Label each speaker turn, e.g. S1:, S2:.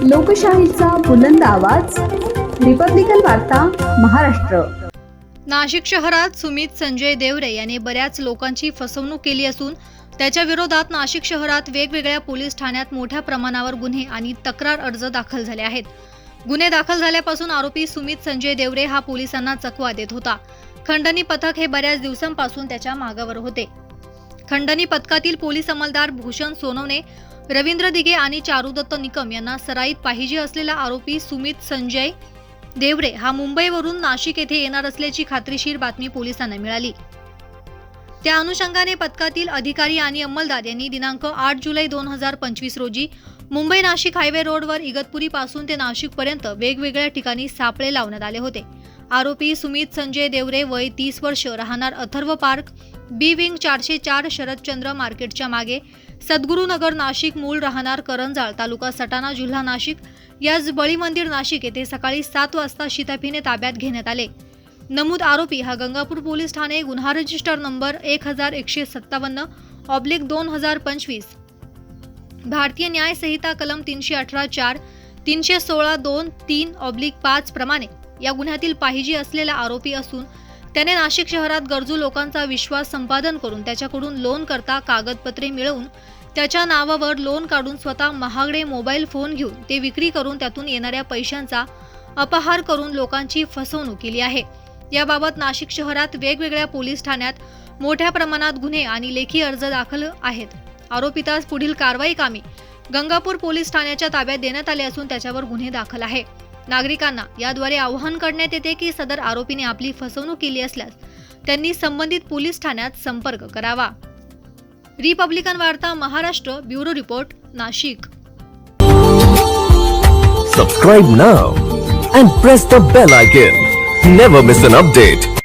S1: लोकशाहीचा बुलंद आवाज, रिपब्लिकन वार्ता, महाराष्ट्र।
S2: नाशिक शहरात सुमित संजय देवरे यांनी बऱ्याच लोकांची फसवणूक केली असून त्याच्या विरोधात नाशिक शहरात वेगवेगळ्या पोलीस ठाण्यात मोठ्या प्रमाणावर गुन्हे आणि तक्रार अर्ज दाखल झाले आहेत। गुन्हे दाखल झाल्यापासून आरोपी सुमित संजय देवरे हा पोलिसांना चकवा देत होता। खंडणी पथक हे बऱ्याच दिवसांपासून त्याच्या मागावर होते। खंडणी पथकातील पोलीस अंमलदार भूषण सोनवणे, रवींद्र दिघे आणि चारुदत्त निकम यांना सराईत पाहिजे असलेला आरोपी सुमित संजय देवरे हा मुंबईवरून नाशिक येथे येणार असल्याची खात्रीशीर बातमी पोलिसांना मिळाली। त्या अनुषंगाने पथकातील अधिकारी आणि अंमलदार यांनी दिनांक 8 जुलै 2025 रोजी मुंबई नाशिक हायवे रोडवर इगतपुरी पासून ते नाशिक पर्यंत वेगवेगळ्या ठिकाणी सापळे लावण्यात आले होते। आरोपी सुमित संजय देवरे वय 30 वर्ष, राहणार अथर्व पार्क, बी विंग 404 शरदचंद्र मार्केटच्या मागे, सद्गुरुनगर नाशिक, मूळ राहणार करंजाळ, तालुका सटाणा, जिल्हा नाशिक, याच बळी मंदिर नाशिक येथे सकाळी 7 वाजता शिताफीने ताब्यात घेण्यात आले। नमूद आरोपी हा गंगापूर पोलीस ठाणे, गुन्हा रजिस्टर नंबर 1157/2025, भारतीय न्याय संहिता कलम 318(4), 316(2)(3)/5 प्रमाणे या गुन्ह्यातील पाहिजे असलेला आरोपी असून त्याने नाशिक शहरात गरजू लोकांचा विश्वास संपादन करून त्याच्याकडून लोन करता कागदपत्रे मिळवून त्याच्या नावावर लोन काढून स्वतः महागडे मोबाईल फोन घेऊन ते विक्री करून त्यातून येणाऱ्या पैशांचा अपहार करून लोकांची फसवणूक केली आहे। याबाबत नाशिक शहरात वेगवेगळ्या पोलीस ठाण्यात मोठ्या प्रमाणात गुन्हे आणि लेखी अर्ज दाखल आहेत। आरोपीतास पुढील कारवाई कामी गंगापूर पोलीस ठाण्याच्या ताब्यात देण्यात आले असून त्याच्यावर गुन्हे दाखल आहे। नागरिकांना याद्वारे आवाहन करण्यात येते की सदर आरोपीने आपली फसवणूक केली असल्यास त्यांनी संबंधित पोलीस ठाण्यात संपर्क करावा। रिपब्लिकन वार्ता, Maharashtra, bureau report, Nashik.
S3: Subscribe now and press the bell icon. Never miss an update.